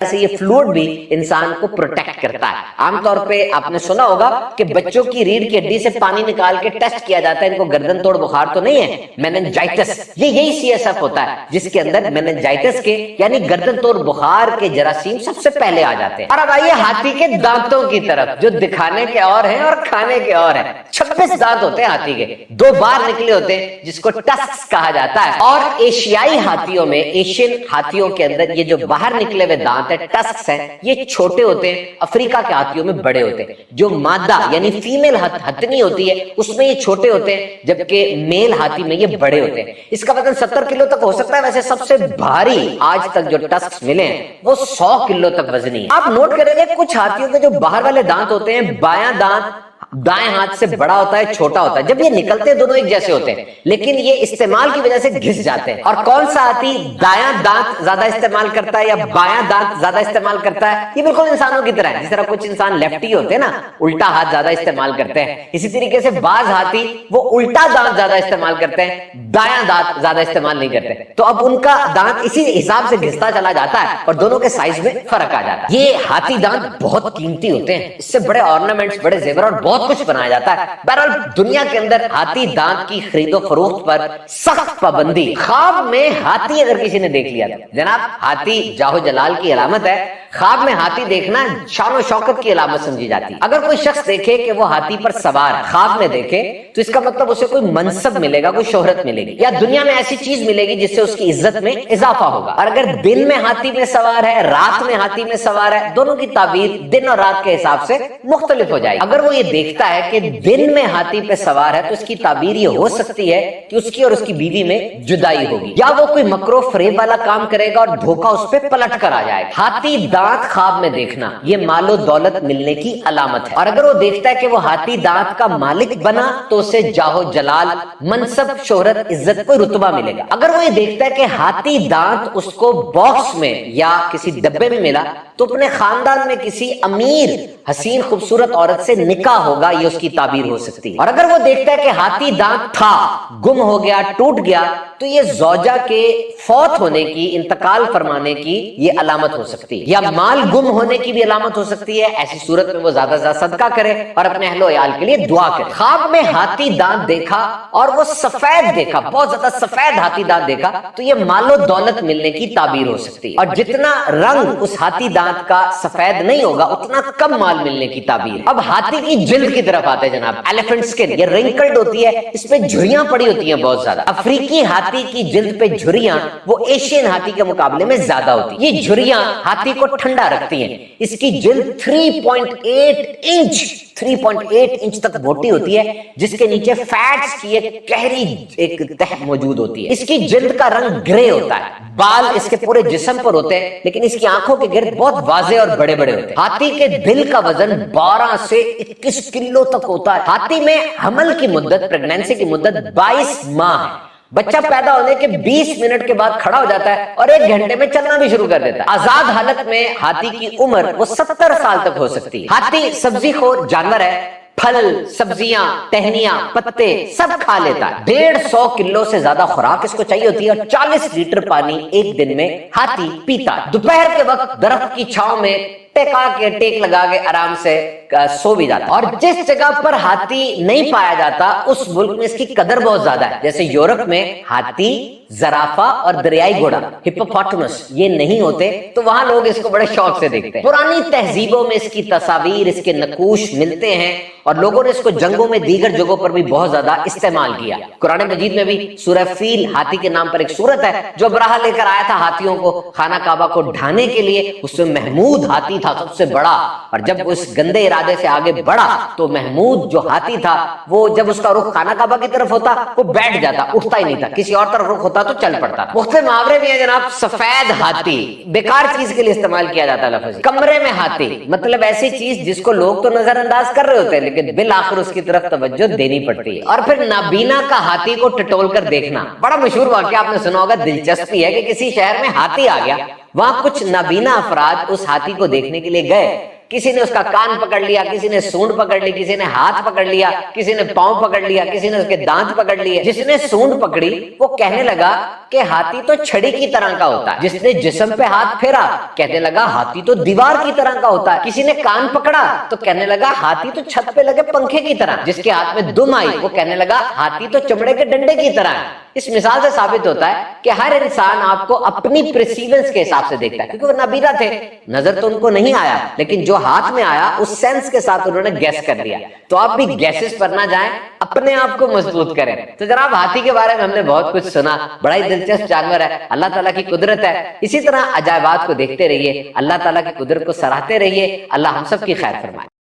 سے یہ فلوئڈ بھی انسان کو پروٹیکٹ کرتا ہے. عام طور پہ آپ نے سنا ہوگا کہ بچوں کی ریڑھ کی ہڈی سے پانی نکال کے ٹیسٹ کیا جاتا ہے, ان کو گردن توڑ بخار تو نہیں ہے, میننجائٹس. یہی سی ایس ایف ہوتا ہے جس کے اندر میننجائٹس کے یعنی گردن توڑ بخار کے جراثیم سب سے پہلے آ جاتے ہیں. اور اب آئیے ہاتھی کے دانتوں کی طرف, جو دکھانے کے اور ہیں اور کھانے کے اور ہیں. 26 دانت ہوتے ہیں ہاتھی کے, 2 بار نکلے ہوتے ہیں جس کو ٹسکس کہا جاتا ہے. اور ایشیائی ہاتھیوں میں, ایشین ہاتھیوں کے اندر یہ جو باہر نکلے ہوئے دانت ٹسکس ہیں یہ چھوٹے ہوتے ہیں. افریقہ کے ہاتھیوں میں بڑے ہوتے ہیں. جو مادہ یعنی فیمیل ہتھنی ہوتی ہے اس میں یہ چھوٹے ہوتے ہیں, جبکہ میل ہاتھی میں یہ بڑے ہوتے ہیں. اس کا وزن 70 کلو تک ہو سکتا ہے. ویسے سب سے بھاری آج تک جو ٹسکس ملے ہیں وہ 100 کلو تک وزنی ہے. آپ نوٹ کریں گے کچھ ہاتھیوں کے جو باہر والے دانت ہوتے ہیں, بایاں دانت دائیں ہاتھ سے بڑا ہوتا ہے, چھوٹا ہوتا ہے. جب یہ نکلتے ہیں دونوں ایک جیسے ہوتے ہیں, لیکن یہ استعمال کی وجہ سے گھس جاتے ہیں. اور کون سا ہاتھی دایاں دانت زیادہ استعمال کرتا ہے یا بایاں دانت زیادہ استعمال کرتا ہے؟ یہ بالکل انسانوں کی طرح ہے. جس طرح کچھ انسان لیفٹی ہوتے ہیں نا, الٹا ہاتھ زیادہ استعمال کرتے ہیں, اسی طریقے سے بعض ہاتھی وہ الٹا دانت زیادہ استعمال کرتے ہیں, دایاں دانت زیادہ استعمال نہیں کرتے. تو اب ان کا دانت اسی حساب سے گھستا چلا جاتا ہے اور دونوں کے سائز میں فرق آ جاتا ہے. یہ ہاتھی دانت بہت قیمتی ہوتے ہیں, اس سے بڑے آرنامنٹس, بڑے زیور اور بہت کچھ بنایا جاتا ہے. بہرحال دنیا کے اندر ہاتھی دانت کی خرید و فروخت پر سخت پابندی. خواب میں ہاتھی اگر کسی نے دیکھ لیا, جناب ہاتھی جاہو جلال کی علامت ہے. خواب میں ہاتھی دیکھنا شان و شوکت کی علامت سمجھی جاتی ہے. اگر کوئی شخص دیکھے کہ وہ ہاتھی پر سوار ہے, خواب میں دیکھے, تو اس کا مطلب اسے کوئی منصب ملے گا, کوئی شہرت ملے گی, یا دنیا میں ایسی چیز ملے گی جس سے اس کی عزت میں اضافہ ہوگا. اور اگر دن میں ہاتھی میں سوار ہے, رات میں ہاتھی میں سوار ہے, دونوں کی تعبیر دن اور رات کے حساب سے مختلف ہو جائے گی. اگر وہ یہ دیکھتا ہے کہ دن میں ہاتھی پہ سوار ہے تو اس کی تعبیر یہ ہو سکتی ہے کہ اس کی اور اس کی بیوی میں جدائی ہوگی, یا وہ کوئی مکر و فریب والا کام کرے گا اور دھوکہ اس پہ پلٹ کر آ جائے گا. ہاتھی دانت خواب میں دیکھنا یہ مال و دولت ملنے کی علامت ہے. اور اگر وہ دیکھتا ہے کہ وہ ہاتھی دانت کا مالک بنا تو اسے جاہو جلال, منصب, شہرت, عزت, کوئی رتبہ ملے گا. اگر وہ یہ دیکھتا ہے کہ ہاتھی دانت اس کو باکس میں یا کسی ڈبے میں ملا تو اپنے خاندان میں کسی امیر حسین خوبصورت عورت سے نکاح ہوگا, یہ اس کی تعبیر ہو سکتی ہے. اور اگر وہ دیکھتا ہے کہ ہاتھی دانت تھا, گم ہو گیا, ٹوٹ گیا, تو یہ زوجہ کے فوت ہونے کی, انتقال فرمانے کی یہ علامت ہو سکتی ہے, یا مال گم ہونے کی بھی علامت ہو سکتی ہے. ایسی صورت میں وہ زیادہ سے زیادہ صدقہ کرے اور اپنے اہل و عیال کے لیے دعا کرے. خواب میں ہاتھی دانت دیکھا اور وہ سفید دیکھا, بہت زیادہ سفید ہاتھی دانت دیکھا, تو یہ مال و دولت ملنے کی تعبیر ہو سکتی ہے. اور جتنا رنگ اس ہاتھی دانت کا سفید نہیں ہوگا اتنا کم مال ملنے کی تعبیر. اب ہاتھی کی جلد کی طرف آتے ہیں جناب. ایلیفنٹ سکن یہ رنکلڈ ہوتی ہے, اس پہ جھریاں پڑی ہوتی ہیں بہت زیادہ. افریقی ہاتھی کی جلد پہ جھریاں وہ ایشین ہاتھی کے مقابلے میں زیادہ ہوتی ہیں. یہ جھریاں ہاتھی کو ٹھنڈا رکھتی ہیں. اس کی جلد 3.8 انچ تک موٹی ہوتی ہے, جس کے نیچے فیٹس کی ایک گہری ایک تہ موجود ہوتی ہے. اس کی جلد کا رنگ گرے ہوتا ہے. بال اس کے پورے جسم پر ہوتے ہیں, لیکن اس کی آنکھوں کے گرد بہت واضح اور بڑے بڑے ہوتے ہیں. ہاتھی کے دل کا وزن 12 سے 21 کلو تک ہوتا ہے. ہاتھی میں حمل کی مدت, پریگنینسی کی مدت 22 ماہ ہے. بچہ پیدا ہونے کے 20 منٹ کے بعد کھڑا ہو جاتا ہے اور 1 گھنٹے میں چلنا بھی شروع کر دیتا ہے. آزاد حالت میں ہاتھی کی عمر وہ 70 سال تک ہو سکتی ہے. ہاتھی سبزی خور جانور ہے, پھل, سبزیاں, ٹہنیاں, پتے سب کھا لیتا ہے. 150 کلو سے زیادہ خوراک اس کو چاہیے ہوتی ہے اور 40 لیٹر پانی ایک دن میں ہاتھی پیتا ہے. دوپہر کے وقت درخت کی چھاؤں میں ٹیک لگا کے آرام سے سو بھی جاتا ہے. اور جس جگہ پر ہاتھی نہیں پایا جاتا اس ملک میں اس کی قدر بہت زیادہ ہے. جیسے یورپ میں ہاتھی, زرافہ اور دریائی گھوڑا ہپوپوٹامس یہ نہیں ہوتے, تو وہاں لوگ اس کو بڑے شوق سے دیکھتے ہیں. پرانی تہذیبوں میں اس کی تصاویر, اس کے نقوش ملتے ہیں اور لوگوں نے اس کو جنگوں میں دیگر جگہوں پر بھی بہت زیادہ استعمال کیا. قرآن مجید میں بھی سورہ فیل ہاتھی کے نام پر ایک سورت ہے جو ابراہہ لے کر آیا تھا ہاتھیوں کو خانہ کعبہ کو ڈھانے کے لیے. اس میں محمود ہاتھی تھا سب سے بڑا, اور جب وہ اس گندے ارادے سے آگے بڑھا تو محمود جو ہاتھی تھا وہ جب اس کا رخ خانہ کعبہ کی طرف ہوتا وہ بیٹھ جاتا, اٹھتا ہی نہیں تھا. کسی اور طرف رخ ہوتا تو چل پڑتا. مختلف محاورے بھی ہیں جناب. سفید ہاتھی بیکار چیز کے لیے استعمال کیا جاتا ہے لفظ. کمرے میں ہاتھی مطلب ایسی چیز جس کو لوگ تو نظر انداز کر رہے ہوتے ہیں لیکن بالآخر اس کی طرف توجہ دینی پڑتی ہے. اور پھر نابینا کا ہاتھی کو ٹٹول کر دیکھنا, بڑا مشہور واقعہ آپ نے سنا ہوگا. دلچسپی ہے کہ کسی شہر میں ہاتھی آ گیا, وہاں کچھ نابینا افراد اس ہاتھی کو دیکھنے کے لیے گئے کسی نے اس کا کان پکڑ لیا, کسی نے سونڈ پکڑ لی, کسی نے ہاتھ پکڑ لیا, کسی نے پاؤں پکڑ لیا, کسی نے اس کے دانت پکڑ لیے. جس نے سونڈ پکڑی وہ کہنے لگا کہ ہاتھی تو چھڑی کی طرح کا ہوتا ہے. جس نے جسم پہ ہاتھ پھیرا کہنے لگا ہاتھی تو دیوار کی طرح کا ہوتا ہے. کسی نے کان پکڑا تو کہنے لگا ہاتھی تو چھت پہ لگے پنکھے کی طرح. جس کے ہاتھ میں دم آئی وہ کہنے لگا ہاتھی تو چمڑے کے ڈنڈے کی طرح ہے. اس مثال سے ثابت ہوتا ہے کہ ہر انسان آپ کو اپنی پرسیونس کے حساب سے دیکھتا ہے, کیونکہ وہ نابینا تھے, نظر تو ان کو نہیں آیا, لیکن جو ہاتھ میں آیا اس سینس کے ساتھ انہوں نے گیس کر لیا. تو آپ بھی گیسز پر نہ جائیں, اپنے آپ کو مضبوط کریں. تو جناب ہاتھی کے بارے میں ہم نے بہت کچھ سنا, بڑا ہی دلچسپ جانور ہے, اللہ تعالیٰ کی قدرت ہے. اسی طرح عجائبات کو دیکھتے رہیے, اللہ تعالیٰ کی قدرت کو سراہتے رہیے. اللہ ہم سب کی خیر فرمائے.